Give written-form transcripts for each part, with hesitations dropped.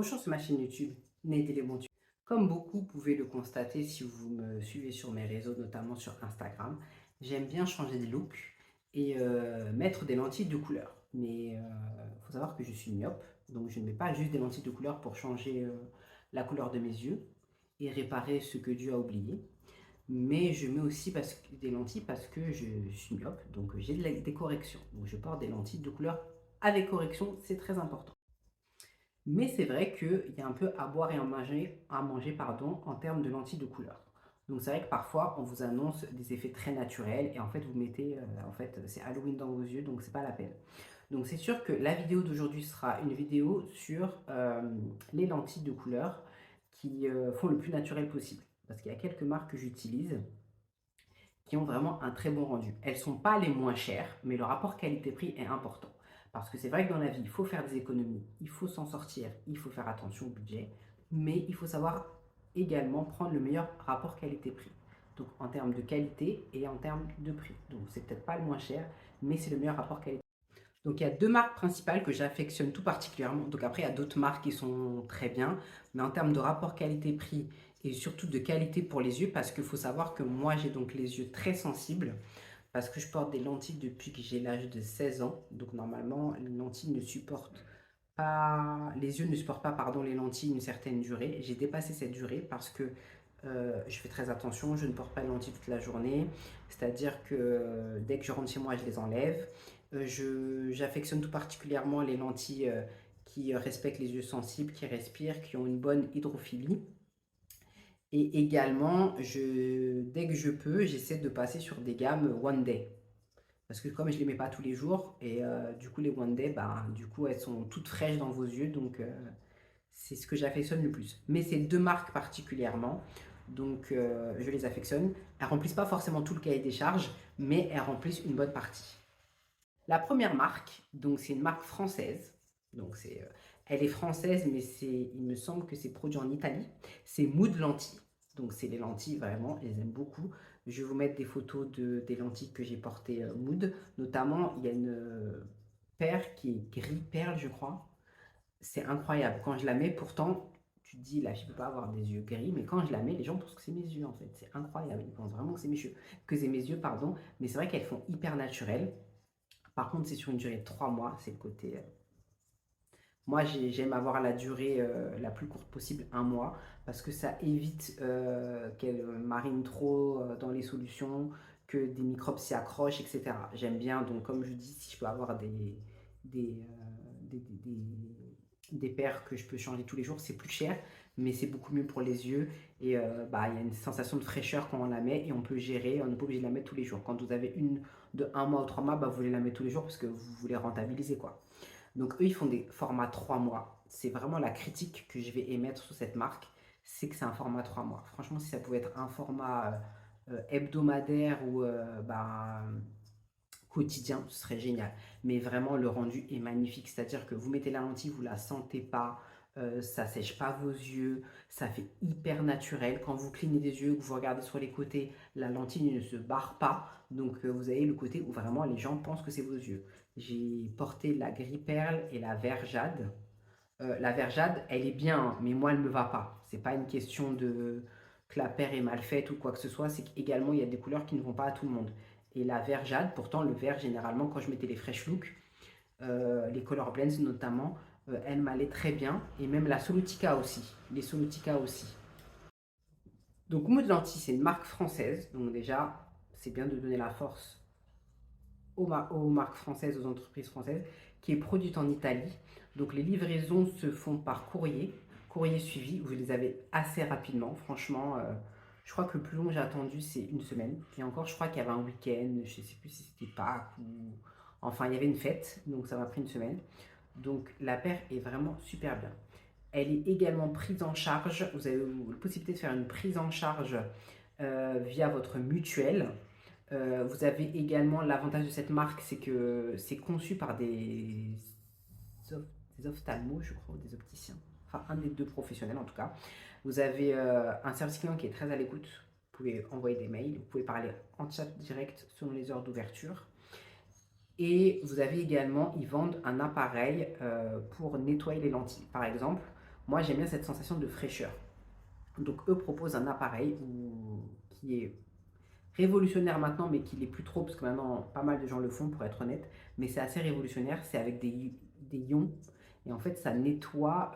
Bonjour sur ma chaîne YouTube, Ned Montu. Comme beaucoup pouvez le constater si vous me suivez sur mes réseaux, notamment sur Instagram, j'aime bien changer de look et mettre des lentilles de couleur. Mais il faut savoir que je suis myope, donc je ne mets pas juste des lentilles de couleur pour changer la couleur de mes yeux et réparer ce que Dieu a oublié. Mais je mets aussi des lentilles parce que je suis myope, donc j'ai des corrections. Donc je porte des lentilles de couleur avec correction, c'est très important. Mais c'est vrai qu'il y a un peu à boire et à manger pardon, en termes de lentilles de couleur. Donc c'est vrai que parfois on vous annonce des effets très naturels et en fait vous mettez, en fait c'est Halloween dans vos yeux, donc c'est pas la peine. Donc c'est sûr que la vidéo d'aujourd'hui sera une vidéo sur les lentilles de couleur qui font le plus naturel possible. Parce qu'il y a quelques marques que j'utilise qui ont vraiment un très bon rendu. Elles ne sont pas les moins chères, mais le rapport qualité-prix est important. Parce que c'est vrai que dans la vie, il faut faire des économies, il faut s'en sortir, il faut faire attention au budget, mais il faut savoir également prendre le meilleur rapport qualité-prix. Donc en termes de qualité et en termes de prix. Donc c'est peut-être pas le moins cher, mais c'est le meilleur rapport qualité. Donc il y a deux marques principales que j'affectionne tout particulièrement. Donc après, il y a d'autres marques qui sont très bien, mais en termes de rapport qualité-prix et surtout de qualité pour les yeux, parce qu'il faut savoir que moi j'ai donc les yeux très sensibles, parce que je porte des lentilles depuis que j'ai l'âge de 16 ans. Donc normalement, les lentilles ne supportent pas, les yeux ne supportent pas, pardon, les lentilles une certaine durée. J'ai dépassé cette durée parce que je fais très attention, je ne porte pas de lentilles toute la journée, c'est-à-dire que dès que je rentre chez moi, je les enlève. J'affectionne tout particulièrement les lentilles qui respectent les yeux sensibles, qui respirent, qui ont une bonne hydrophilie. Et également, dès que je peux, j'essaie de passer sur des gammes One Day. Parce que comme je ne les mets pas tous les jours, et du coup les One Day, bah, du coup elles sont toutes fraîches dans vos yeux, donc c'est ce que j'affectionne le plus. Mais ces deux marques particulièrement, donc je les affectionne. Elles remplissent pas forcément tout le cahier des charges, mais elles remplissent une bonne partie. La première marque, donc c'est une marque française. Donc elle est française, mais il me semble que c'est produit en Italie. C'est Mood Lentilles. Donc c'est les lentilles vraiment, je les aime beaucoup. Je vais vous mettre des photos des lentilles que j'ai portées Mood. Notamment, il y a une paire qui est gris perle, je crois. C'est incroyable. Quand je la mets, pourtant, tu te dis, la fille ne peut pas avoir des yeux gris, mais quand je la mets, les gens pensent que c'est mes yeux en fait. C'est incroyable. Ils pensent vraiment que c'est mes yeux, pardon. Mais c'est vrai qu'elles font hyper naturelles. Par contre, c'est sur une durée de 3 mois. C'est le côté. Moi, j'aime avoir la durée la plus courte possible, un mois, parce que ça évite qu'elle marine trop dans les solutions, que des microbes s'y accrochent, etc. J'aime bien, donc comme je dis, si je peux avoir des, des paires que je peux changer tous les jours, c'est plus cher, mais c'est beaucoup mieux pour les yeux. Et bah, il y a une sensation de fraîcheur quand on la met et on peut gérer, on n'est pas obligé de la mettre tous les jours. Quand vous avez une de un mois ou 3 mois, bah, vous voulez la mettre tous les jours parce que vous voulez rentabiliser, quoi. Donc eux, ils font des formats 3 mois. C'est vraiment la critique que je vais émettre sur cette marque, c'est que c'est un format 3 mois. Franchement, si ça pouvait être un format hebdomadaire ou bah, quotidien, ce serait génial. Mais vraiment, le rendu est magnifique. C'est-à-dire que vous mettez la lentille, vous la sentez pas, ça sèche pas vos yeux, ça fait hyper naturel. Quand vous clignez des yeux, que vous regardez sur les côtés, la lentille ne se barre pas. Donc vous avez le côté où vraiment les gens pensent que c'est vos yeux. J'ai porté la gris perle et la vert jade. La vert jade, elle est bien, hein, mais moi, elle me va pas. C'est pas une question de que la paire est mal faite ou quoi que ce soit, c'est qu'également, il y a des couleurs qui ne vont pas à tout le monde. Et la vert jade, pourtant, le vert, généralement, quand je mettais les fresh look, les color blends notamment, elle m'allait très bien. Et même la Solutica aussi. Les Solutica aussi. Donc, Mood Lentilles, c'est une marque française. Donc, déjà, c'est bien de donner la force aux marques françaises, aux entreprises françaises, qui est produite en Italie. Donc les livraisons se font par courrier, courrier suivi, vous les avez assez rapidement. Franchement, je crois que le plus long j'ai attendu, c'est une semaine. Et encore, je crois qu'il y avait un week-end, je ne sais plus si c'était Pâques ou... Enfin, il y avait une fête, donc ça m'a pris une semaine. Donc la paire est vraiment super bien. Elle est également prise en charge, vous avez la possibilité de faire une prise en charge via votre mutuelle. Vous avez également l'avantage de cette marque, c'est que c'est conçu par des ophtalmos, je crois, ou des opticiens. Enfin, un des deux professionnels en tout cas. Vous avez un service client qui est très à l'écoute. Vous pouvez envoyer des mails, vous pouvez parler en chat direct selon les heures d'ouverture. Et vous avez également, ils vendent un appareil pour nettoyer les lentilles. Par exemple, Moi, j'aime bien cette sensation de fraîcheur. Donc, eux proposent un appareil qui est révolutionnaire maintenant, mais qui l'est plus trop, parce que maintenant, pas mal de gens le font, pour être honnête. Mais c'est assez révolutionnaire, c'est avec des ions. Et en fait, ça nettoie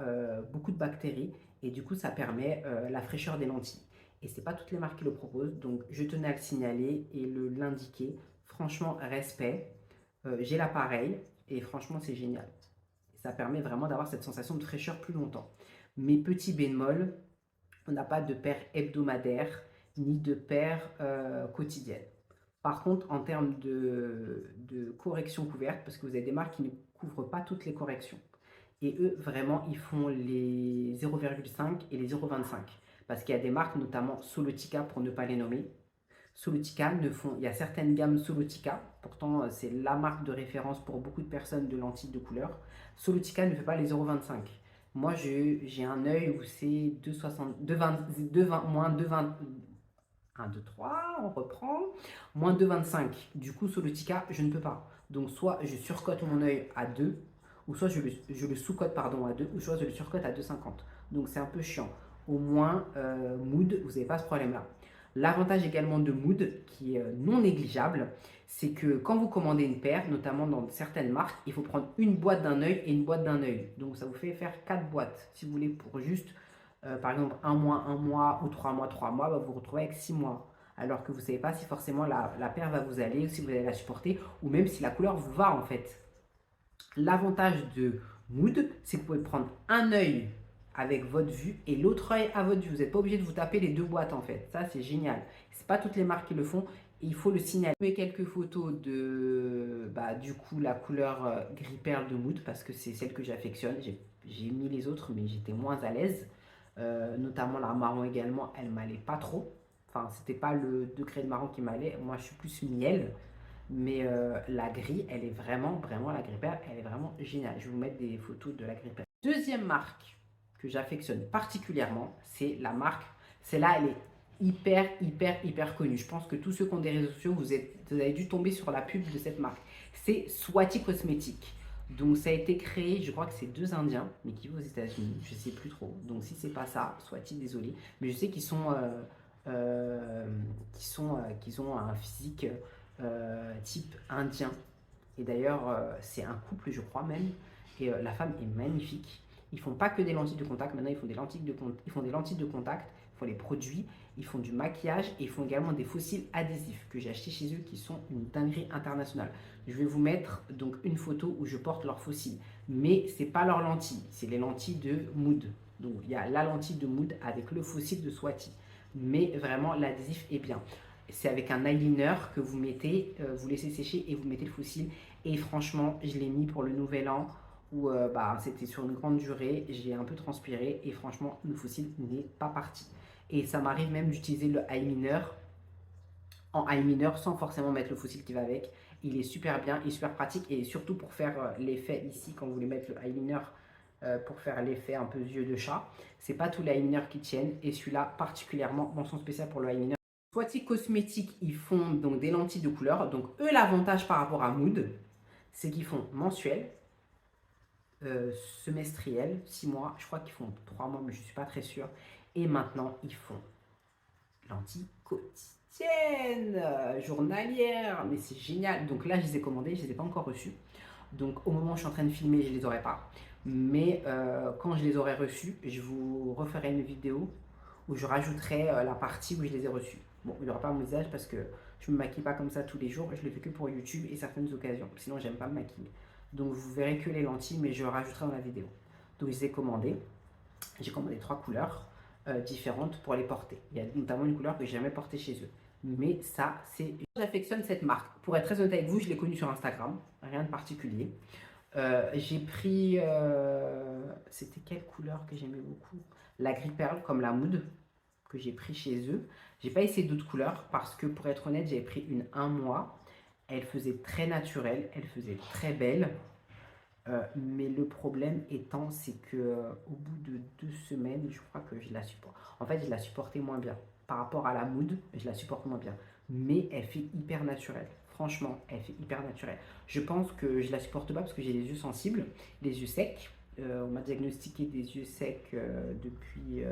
beaucoup de bactéries. Et du coup, ça permet la fraîcheur des lentilles. Et c'est pas toutes les marques qui le proposent. Donc, je tenais à le signaler et l'indiquer. Franchement, respect. J'ai l'appareil. Et franchement, c'est génial. Ça permet vraiment d'avoir cette sensation de fraîcheur plus longtemps. Mes petits bémols, on n'a pas de paire hebdomadaire ni de paire quotidienne. Par contre, en termes de correction couverte, parce que vous avez des marques qui ne couvrent pas toutes les corrections, et eux, vraiment, ils font les 0,5 et les 0,25. Parce qu'il y a des marques, notamment Solotica, pour ne pas les nommer. Solotica ne font, il y a certaines gammes Solotica, pourtant c'est la marque de référence pour beaucoup de personnes de lentilles de couleur. Solotica ne fait pas les 0,25. Moi j'ai un œil où c'est 2,60, 2,20, 2,20, moins 2,20, 1, 2, 3, on reprend, moins 2,25. Du coup Solotica, je ne peux pas. Donc soit je surcote mon œil à 2, ou soit je le sous-cote pardon, à 2, ou soit je le surcote à 2,50. Donc c'est un peu chiant. Au moins, Mood, vous n'avez pas ce problème-là. L'avantage également de Mood, qui est non négligeable, c'est que quand vous commandez une paire, notamment dans certaines marques, il faut prendre une boîte d'un œil et une boîte d'un œil. Donc ça vous fait faire 4 boîtes. Si vous voulez pour juste, par exemple, un mois, ou 3 mois, bah, vous vous retrouvez avec 6 mois. Alors que vous ne savez pas si forcément la paire va vous aller, ou si vous allez la supporter, ou même si la couleur vous va en fait. L'avantage de Mood, c'est que vous pouvez prendre un œil avec votre vue et l'autre œil à votre vue. Vous n'êtes pas obligé de vous taper les deux boîtes en fait. Ça, c'est génial. C'est pas toutes les marques qui le font. Et il faut le signaler. Je mets quelques photos de du coup la couleur gris perle de Mood parce que c'est celle que j'affectionne. J'ai mis les autres, mais j'étais moins à l'aise. Notamment la marron également, elle m'allait pas trop. Enfin, c'était pas le degré de marron qui m'allait. Moi, je suis plus miel. Mais la grille, elle est vraiment, vraiment, la grille perle, elle est vraiment géniale. Je vais vous mettre des photos de la grille perle. Deuxième marque que j'affectionne particulièrement, c'est la marque, celle-là, elle est hyper, hyper, hyper connue. Je pense que tous ceux qui ont des réseaux sociaux, vous avez dû tomber sur la pub de cette marque. C'est Swati Cosmetics. Donc ça a été créé, je crois que c'est deux Indiens, mais qui vivent aux États-Unis, je ne sais plus trop. Donc si c'est pas ça, Swati, désolé. Mais je sais qu'ils ont un physique type indien. Et d'ailleurs, c'est un couple, je crois même. Et la femme est magnifique. Ils font pas que des lentilles de contact. Maintenant, ils font des lentilles de contact. Ils font les produits. Ils font du maquillage. Et ils font également des fossiles adhésifs que j'ai achetés chez eux qui sont une dinguerie internationale. Je vais vous mettre donc une photo où je porte leurs fossiles. Mais c'est pas leurs lentilles. C'est les lentilles de Mood. Donc, il y a la lentille de Mood avec le fossile de Swati. Mais vraiment, l'adhésif est bien. C'est avec un eyeliner que vous mettez, vous laissez sécher et vous mettez le fossile. Et franchement, je l'ai mis pour le nouvel an où c'était sur une grande durée. J'ai un peu transpiré et franchement, le fossile n'est pas parti. Et ça m'arrive même d'utiliser le eyeliner en eyeliner sans forcément mettre le fossile qui va avec. Il est super bien, il est super pratique et surtout pour faire l'effet ici, quand vous voulez mettre le eyeliner pour faire l'effet un peu yeux de chat. C'est pas tous les eyeliners qui tiennent et celui-là particulièrement, mention spéciale pour le eyeliner. Swati Cosmetics, ils font donc des lentilles de couleur. Donc eux, l'avantage par rapport à Mood, c'est qu'ils font mensuel, semestriel, 6 mois. Je crois qu'ils font 3 mois, mais je ne suis pas très sûr. Et maintenant, ils font lentilles quotidiennes, journalières. Mais c'est génial. Donc là, je les ai commandées, je ne les ai pas encore reçues. Donc au moment où je suis en train de filmer, je ne les aurai pas. Mais quand je les aurai reçues, je vous referai une vidéo où je rajouterai la partie où je les ai reçues. Bon, il n'y aura pas mon visage parce que je ne me maquille pas comme ça tous les jours. Je le fais que pour YouTube et certaines occasions. Sinon, j'aime pas me maquiller. Donc, vous verrez que les lentilles, mais je rajouterai dans la vidéo. Donc, je les ai commandées. J'ai commandé 3 couleurs différentes pour les porter. Il y a notamment une couleur que j'ai jamais portée chez eux. Mais ça, c'est... J'affectionne cette marque. Pour être très honnête avec vous, je l'ai connue sur Instagram. Rien de particulier. J'ai pris... c'était quelle couleur que j'aimais beaucoup? La gris perle, comme la Mood, que j'ai pris chez eux. J'ai pas essayé d'autres couleurs parce que pour être honnête, j'avais pris une 1 mois. Elle faisait très naturelle, elle faisait très belle. Mais le problème étant, c'est que au bout de 2 semaines, je crois que je la supporte. En fait, je la supportais moins bien. Par rapport à la Mood, je la supporte moins bien. Mais elle fait hyper naturelle. Franchement, elle fait hyper naturelle. Je pense que je la supporte pas parce que j'ai les yeux sensibles, les yeux secs. On m'a diagnostiqué des yeux secs depuis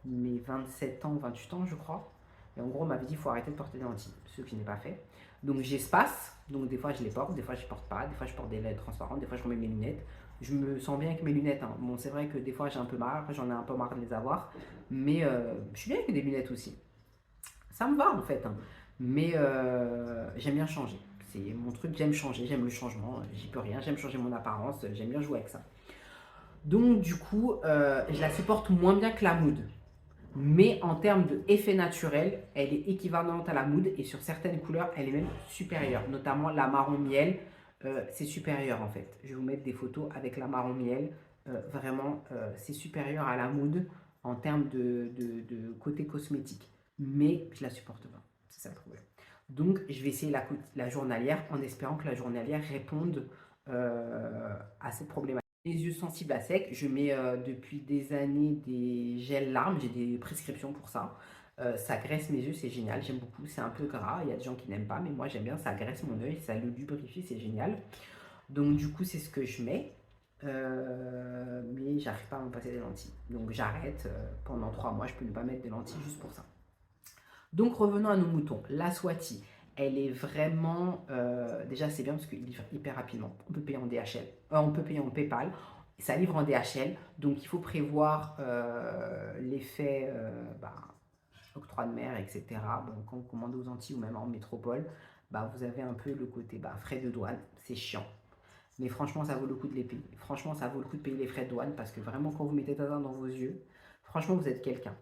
mes 27 ans, 28 ans, je crois. Et en gros, on m'avait dit qu'il faut arrêter de porter des lentilles, ce qui n'est pas fait. Donc j'espace, donc des fois je les porte, des fois je ne porte pas, des fois je porte des LED transparentes, des fois je remets mes lunettes. Je me sens bien avec mes lunettes, hein. Bon, c'est vrai que des fois j'ai un peu marre, après j'en ai un peu marre de les avoir, mais je suis bien avec des lunettes aussi. Ça me va en fait, hein. Mais j'aime bien changer. C'est mon truc, j'aime changer, j'aime le changement, j'y peux rien, j'aime changer mon apparence, j'aime bien jouer avec ça. Donc du coup, je la supporte moins bien que la Mood. Mais en termes d'effet naturel, elle est équivalente à la Mood et sur certaines couleurs, elle est même supérieure. Notamment la marron miel, c'est supérieur en fait. Je vais vous mettre des photos avec la marron miel. Vraiment, c'est supérieur à la Mood en termes de côté cosmétique. Mais je la supporte pas. C'est ça le problème. Donc, je vais essayer la journalière en espérant que la journalière réponde à cette problématique. Les yeux sensibles à sec, je mets depuis des années des gels larmes, j'ai des prescriptions pour ça. Ça graisse mes yeux, c'est génial, j'aime beaucoup. C'est un peu gras, il y a des gens qui n'aiment pas, mais moi j'aime bien, ça graisse mon œil, ça le lubrifie, c'est génial. Donc du coup, c'est ce que je mets. Mais j'arrive pas à me passer des lentilles. Donc j'arrête pendant 3 mois, je peux ne pas mettre de lentilles juste pour ça. Donc revenons à nos moutons. La Swati, elle est vraiment... déjà c'est bien parce qu'il livre hyper rapidement. On peut payer en DHL, on peut payer en PayPal. Ça livre en DHL, donc il faut prévoir l'effet octroi de mer, etc. Bon, quand vous commandez aux Antilles ou même en métropole, vous avez un peu le côté frais de douane, c'est chiant. Mais franchement, ça vaut le coup de les payer. Franchement, ça vaut le coup de payer les frais de douane parce que vraiment, quand vous mettez ça dans vos yeux, franchement, vous êtes quelqu'un.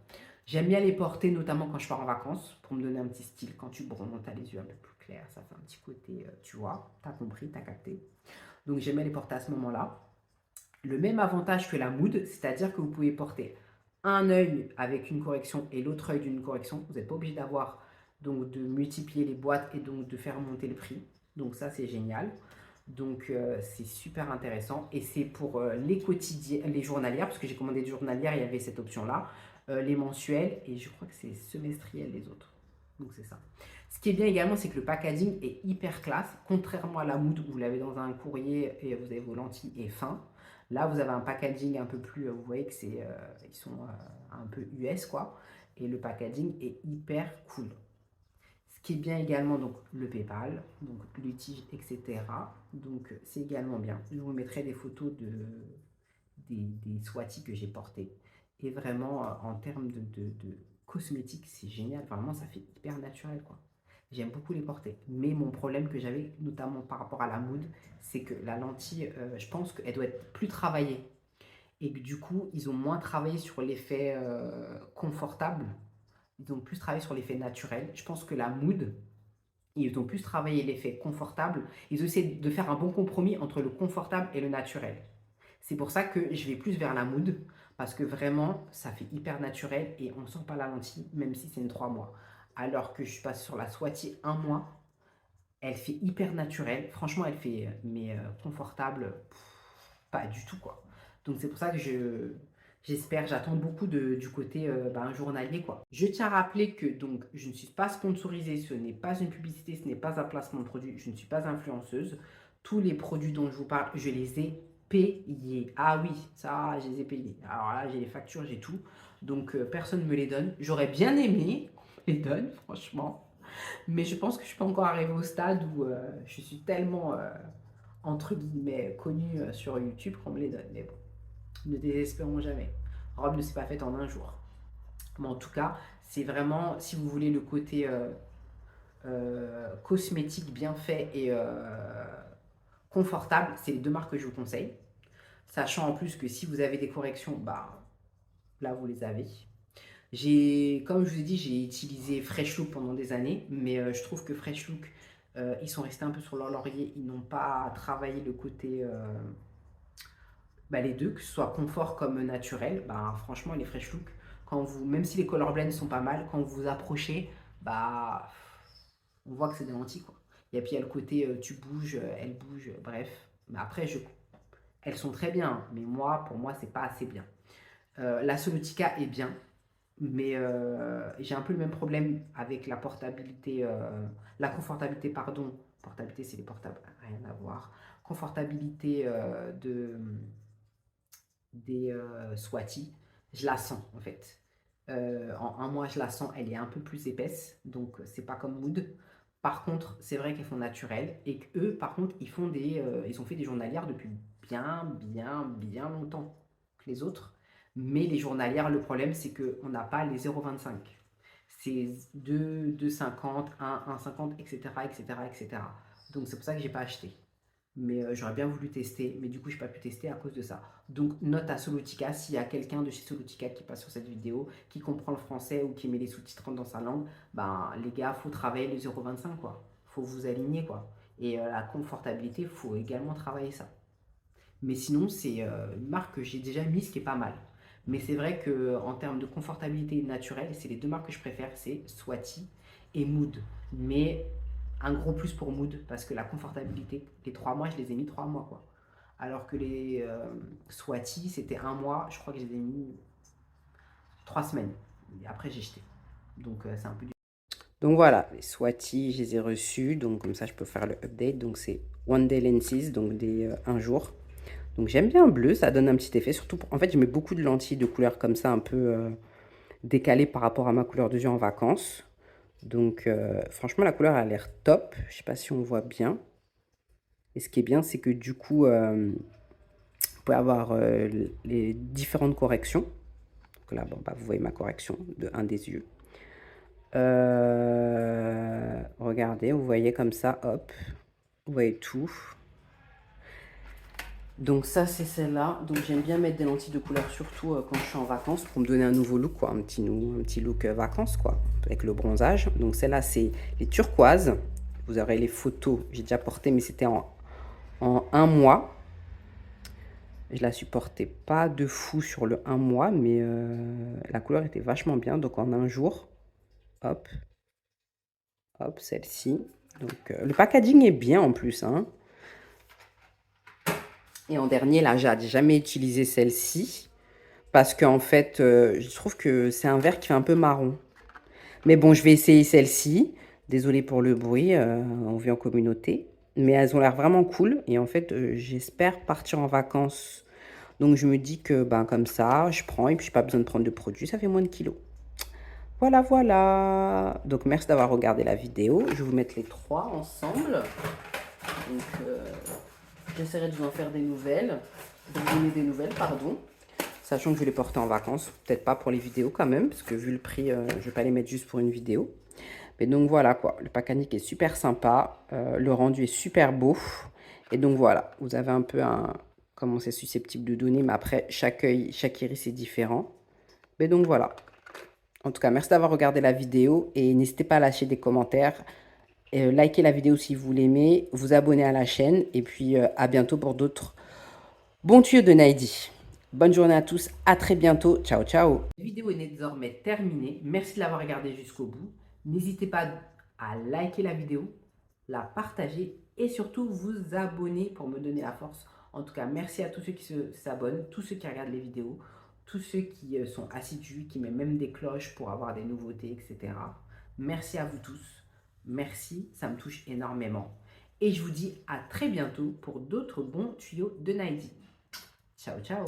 J'aime bien les porter, notamment quand je pars en vacances, pour me donner un petit style. Quand tu bronzes, t'as les yeux un peu plus clairs, ça fait un petit côté, tu vois, t'as compris, t'as capté. Donc j'aime bien les porter à ce moment-là. Le même avantage que la Mood, c'est-à-dire que vous pouvez porter un œil avec une correction et l'autre œil d'une correction. Vous n'êtes pas obligé d'avoir donc de multiplier les boîtes et donc de faire monter le prix. Donc ça c'est génial. Donc c'est super intéressant et c'est pour les quotidiens, les journalières, parce que j'ai commandé des journalières, il y avait cette option-là, les mensuels et je crois que c'est semestriel les autres. Donc c'est ça. Ce qui est bien également, c'est que le packaging est hyper classe, contrairement à la Mood où vous l'avez dans un courrier et vous avez vos lentilles et fin. Là, vous avez un packaging un peu plus, vous voyez que c'est, ils sont un peu US quoi, et le packaging est hyper cool. Ce qui est bien également, donc le PayPal, donc l'utige, etc. Donc c'est également bien. Je vous mettrai des photos des Swati que j'ai portés. Et vraiment, en termes de cosmétiques, c'est génial. Vraiment, ça fait hyper naturel, quoi. J'aime beaucoup les porter. Mais mon problème que j'avais, notamment par rapport à la Mood, c'est que la lentille, je pense qu'elle doit être plus travaillée. Et que du coup, ils ont moins travaillé sur l'effet confortable. Ils ont plus travaillé sur l'effet naturel. Je pense que la Mood, ils ont plus travaillé l'effet confortable. Ils ont essayé de faire un bon compromis entre le confortable et le naturel. C'est pour ça que je vais plus vers la Mood, parce que vraiment, ça fait hyper naturel et on ne sent pas la lentille, même si c'est une 3 mois. Alors que je passe sur la Swati 1 mois, elle fait hyper naturelle. Franchement, elle fait, mais confortable, pas du tout, quoi. Donc c'est pour ça que j'espère, j'attends beaucoup du côté journalier, quoi. Je tiens à rappeler que donc je ne suis pas sponsorisée, ce n'est pas une publicité, ce n'est pas un placement de produit, je ne suis pas influenceuse. Tous les produits dont je vous parle, je les ai payés. Ah oui, ça, je les ai payés. Alors là, j'ai les factures, j'ai tout. Donc personne ne me les donne. J'aurais bien aimé qu'on me les donne, franchement. Mais je pense que je suis pas encore arrivée au stade où je suis tellement, entre guillemets, connue sur YouTube qu'on me les donne. Mais bon, ne désespérons jamais. Rome ne s'est pas faite en un jour. Mais en tout cas, c'est vraiment, si vous voulez le côté cosmétique bien fait et confortable, c'est les deux marques que je vous conseille. Sachant en plus que si vous avez des corrections, là vous les avez. Comme je vous ai dit, j'ai utilisé Fresh Look pendant des années, mais je trouve que Fresh Look, ils sont restés un peu sur leur laurier, ils n'ont pas travaillé le côté, les deux, que ce soit confort comme naturel. Franchement, les Fresh Look, même si les color blends sont pas mal, quand vous vous approchez, on voit que c'est des lentilles, quoi. Et puis il y a le côté, tu bouges, elle bouge, bref. Mais après, elles sont très bien, mais pour moi, c'est pas assez bien. La Solutica est bien, mais j'ai un peu le même problème avec la portabilité, la confortabilité, pardon. Portabilité, c'est les portables, rien à voir. Confortabilité des Swati, je la sens en fait. En un mois, je la sens, elle est un peu plus épaisse, donc c'est pas comme Mood. Par contre, c'est vrai qu'elles font naturelles et qu'eux, par contre, ils ont fait des journalières depuis bien longtemps que les autres. Mais les journalières, le problème, c'est qu'on n'a pas les 0,25. C'est 2, 2,50, 1, 1,50, etc., etc., etc. Donc c'est pour ça que j'ai pas acheté. Mais j'aurais bien voulu tester, mais du coup, je n'ai pas pu tester à cause de ça. Donc, note à Solutica, s'il y a quelqu'un de chez Solutica qui passe sur cette vidéo, qui comprend le français ou qui met les sous-titres dans sa langue, ben les gars, faut travailler les 0,25 quoi. Faut vous aligner quoi. Et la confortabilité, faut également travailler ça. Mais sinon, c'est une marque que j'ai déjà mise qui est pas mal. Mais c'est vrai qu'en termes de confortabilité naturelle, c'est les deux marques que je préfère, c'est Swati et Mood. Mais un gros plus pour Mood, parce que la confortabilité, les 3 mois, je les ai mis 3 mois, quoi. Alors que les Swati, c'était un mois, je crois que je les ai mis 3 semaines. Et après, j'ai jeté. Donc, c'est un peu du... Donc voilà, les Swati, je les ai reçus. Donc, comme ça, je peux faire le update. Donc, c'est One Day Lenses, donc des un jour. Donc j'aime bien le bleu, ça donne un petit effet. Surtout, en fait, je mets beaucoup de lentilles de couleur comme ça, un peu décalées par rapport à ma couleur de yeux en vacances. Donc franchement, la couleur a l'air top. Je sais pas si on voit bien. Et ce qui est bien, c'est que du coup, vous pouvez avoir les différentes corrections. Donc là, bon, bah, vous voyez ma correction de un des yeux. Regardez, vous voyez comme ça, hop. Vous voyez tout. Donc ça, c'est celle-là. Donc j'aime bien mettre des lentilles de couleur, surtout quand je suis en vacances, pour me donner un nouveau look, quoi. Un petit look vacances, quoi, avec le bronzage. Donc celle-là, c'est les turquoises. Vous aurez les photos, j'ai déjà porté, mais c'était en un mois. Je la supportais pas de fou sur le un mois, mais la couleur était vachement bien. Donc en un jour, hop, hop, celle-ci. Donc le packaging est bien en plus, hein. Et en dernier, la Jade. J'ai jamais utilisé celle-ci. Parce qu'en fait, je trouve que c'est un verre qui fait un peu marron. Mais bon, je vais essayer celle-ci. Désolée pour le bruit, on vit en communauté. Mais elles ont l'air vraiment cool. Et en fait, j'espère partir en vacances. Donc je me dis que ben, comme ça, je prends et puis je n'ai pas besoin de prendre de produits. Ça fait moins de kilos. Voilà, voilà. Donc merci d'avoir regardé la vidéo. Je vais vous mettre les trois ensemble. Donc j'essaierai de vous en faire des nouvelles. De vous donner des nouvelles, pardon. Sachant que je vais les porter en vacances, peut-être pas pour les vidéos quand même, parce que vu le prix, je ne vais pas les mettre juste pour une vidéo. Mais donc voilà quoi, le packaging est super sympa, le rendu est super beau. Et donc voilà, vous avez un peu un... comment c'est susceptible de donner, mais après chaque œil, chaque iris est différent. Mais donc voilà. En tout cas, merci d'avoir regardé la vidéo et n'hésitez pas à lâcher des commentaires. Likez la vidéo si vous l'aimez, vous abonnez à la chaîne et puis à bientôt pour d'autres bons tuyaux de Naïdi. Bonne journée à tous, à très bientôt, ciao ciao. La vidéo est désormais terminée, merci de l'avoir regardée jusqu'au bout. N'hésitez pas à liker la vidéo, la partager et surtout vous abonner pour me donner la force. En tout cas, merci à tous ceux qui s'abonnent, tous ceux qui regardent les vidéos, tous ceux qui sont assidus, qui mettent même des cloches pour avoir des nouveautés, etc. Merci à vous tous, merci, ça me touche énormément. Et je vous dis à très bientôt pour d'autres bons tuyaux de Naïdi. Ciao, ciao.